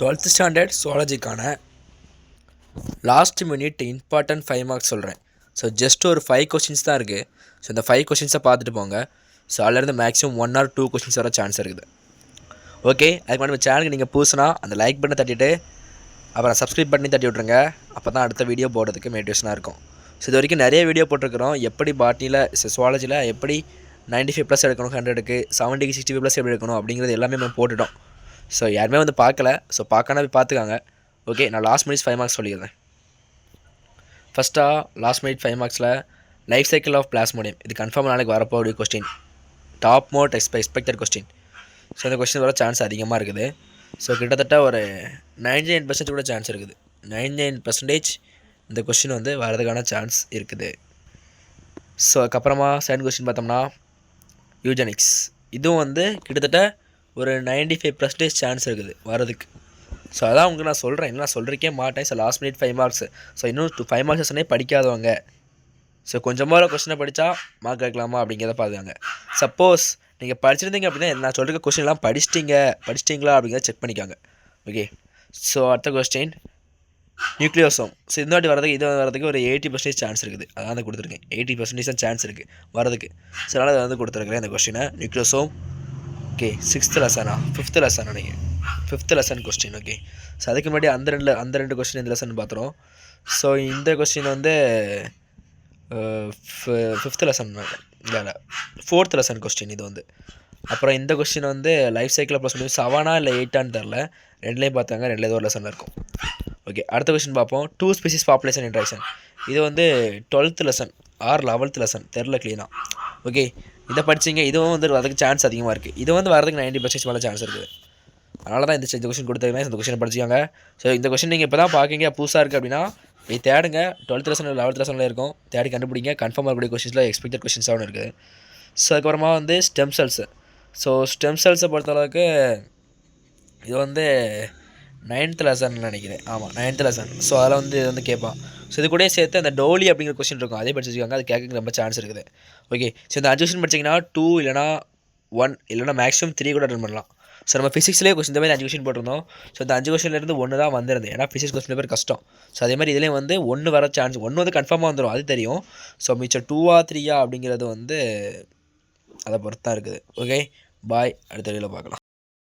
12th standard சுவாலஜிக்கான last minute important 5 marks சொல்கிறேன். So just ஒரு 5 கொஸ்டின்ஸ் தான் இருக்குது. ஸோ இந்த 5 கொஸ்டின்ஸை பார்த்துட்டு போங்க. ஸோ அதிலேருந்து மேக்ஸிமம் 1 or 2 கொஸ்டின்ஸ் வர சான்ஸ் இருக்குது. ஓகே, அதுக்கு நம்ம சேனலுக்கு நீங்கள் புதுசுனா அந்த லைக் பட்டனை தட்டிட்டு அப்புறம் சப்ஸ்கிரைப் பண்ணி தட்டி விட்ருங்க. அப்போ தான் அடுத்த வீடியோ போடுறதுக்கு மோட்டிவேஷனாக இருக்கும். ஸோ இது வரைக்கும் நிறைய வீடியோ போட்டிருக்கிறோம். எப்படி பாட்னியில் சுவாலஜியில் எப்படி 95+ எடுக்கணும், 100க்கு 70க்கு 65+ எப்படி எடுக்கணும் அப்படிங்கிறது எல்லாமே நம்ம போட்டுட்டோம். ஸோ யாருமே வந்து பார்க்கல. ஸோ பார்க்கணும் போய் பார்த்துக்காங்க. ஓகே, நான் லாஸ்ட் மினிட்ஸ் 5 மார்க்ஸ் சொல்லிடுறேன். ஃபஸ்ட்டாக லாஸ்ட் மினிட் 5 மார்க்ஸில் லைஃப் சைக்கிள் ஆஃப் பிளாஸ்மோடியம், இது கன்ஃபார்ம் நாளைக்கு வரப்போகிற question, top mode expected question. So இந்த கொஸ்டின் வர சான்ஸ் அதிகமாக இருக்குது. ஸோ கிட்டத்தட்ட ஒரு 99% கூட சான்ஸ் இருக்குது. 99% இந்த கொஸ்டின் வந்து வரதுக்கான சான்ஸ் இருக்குது. ஸோ அதுக்கப்புறமா செகண்ட் கொஸ்டின் பார்த்தோம்னா யூஜெனிக்ஸ், இதுவும் வந்து கிட்டத்தட்ட ஒரு 95% சான்ஸ் இருக்குது வரதுக்கு. ஸோ அதான் உங்களுக்கு நான் சொல்கிறேன், இல்லை நான் சொல்கிறக்கே மாட்டேன். So last minute 5 marks. So இன்னும் 5 மார்க்ஸ் சொன்னே படிக்காதவங்க, ஸோ கொஞ்சமாக கொஸ்டினை படித்தா மார்க் எடுக்கலாமா அப்படிங்கிறத பார்த்துக்காங்க. சப்போஸ் நீங்கள் படிச்சிருந்தீங்க அப்படின்னா நான் சொல்கிற கொஸ்டின்லாம் படிச்சிட்டிங்களா அப்படிங்கிறத செக் பண்ணிக்காங்க. ஓகே, ஸோ அடுத்த கொஸ்டின் நியூக்ளியோசோம். ஸோ இந்த வாட்டி வரதுக்கு இது வரதுக்கு ஒரு 80% சான்ஸ் இருக்குது. அதான் வந்து கொடுத்துருக்கேன், 80% தான் சான்ஸ் இருக்குது வரதுக்கு. ஸோ அதனால் அதை வந்து கொடுத்துருக்குறேன் இந்த கொஸ்டினை, nucleosome. Okay, 6th லெசனா 5th lesson நினைக்கிறேன், 5th lesson question. Okay, so அதுக்கு முன்னாடி அந்த ரெண்டு கொஸ்டின் இந்த லெசன் பார்த்துரும். ஸோ இந்த கொஸ்டின் வந்து 5th லெசன் இல்லை 4th லெசன் கொஸ்டின் இது வந்து. அப்புறம் இந்த கொஸ்டின் வந்து லைஃப் சைக்கிள் ப்ளஸ் 7 இல்லை 8 தெரில, ரெண்டுலேயும் பார்த்தாங்க, ரெண்டுலேயும் ஒரு லெசனில் இருக்கும். ஓகே, அடுத்த கொஸ்டின் பார்ப்போம். 2 ஸ்பீசிஸ் பாப்புலேஷன் இன்ட்ராக்ஷன், இது வந்து 12th lesson R 11th lesson தெரில க்ளீனாக. ஓகே, இதை படிச்சிங்க, இதுவும் வந்து வரதுக்கு சான்ஸ் அதிகமாக இருக்குது. இது வந்து வரதுக்கு 90% மேலே சான்ஸ் இருக்குது. அதனால தான் இந்த கொஸ்டின் கொடுத்துருக்கேன். இந்த கொஸ்டினை படிச்சுக்காங்க. ஸோ இந்த கொஸ்டின் நீங்கள் இப்போ தான் பார்க்கிங்க, புதுசாக இருக்குது அப்படின்னா போய் தேடுங்க. 12th லெசன் 11th லெசனில் இருக்கும், தேடி கண்டுபிடிங்க. கன்ஃபார்மாக இருக்கக்கூடிய கொஸ்டின்ஸில் எக்ஸ்பெக்டட் கொஸ்டின்ஸாகவும் இருக்குது. ஸோ அதுக்கப்புறமா வந்து ஸ்டெம் செல்ஸு. ஸோ ஸ்டெம் செல்ஸை பொறுத்தளவுக்கு இது வந்து 9th லெசன் நினைக்கிறேன். ஆமாம், 9th லெசன். ஸோ அதில் வந்து இது வந்து கேட்பான். ஸோ இது கூட சேர்த்து அந்த டோலி அப்படிங்கிற கொஸ்டின் இருக்கும், அதே படிச்சு வச்சுக்காங்க. அது கேட்க ரொம்ப சான்ஸ் இருக்குது. ஓகே, ஸோ இந்த 5 கொஸ்டின் படிச்சிங்கன்னா 2 இல்லைனா 1 இல்லைனா மேக்ஸிமம் 3 கூட அட்டன் பண்ணலாம். ஸோ நம்ம ஃபிசிக்ஸ்லேயே கொஸ்டின் இந்த மாதிரி 5 கொஸ்டின் போட்டிருந்தோம். ஸோ இந்த 5 கொஸ்டின்லேருந்து 1 தான் வந்திருது, ஏன்னா ஃபிசிக்ஸ் கொஸ்டின் பேர் கஷ்டம். ஸோ அதே மாதிரி இதுலேயும் வந்து 1 வர சான்ஸ், 1 வந்து கன்ஃபார்மாக வந்துடும், அது தெரியும். ஸோ மிச்சம் 2ஆ 3ஆ அப்படிங்கிறது வந்து அதை பொறுத்து தான் இருக்குது. ஓகே, பாய், அடுத்த வீடியோவில் பார்க்கலாம்.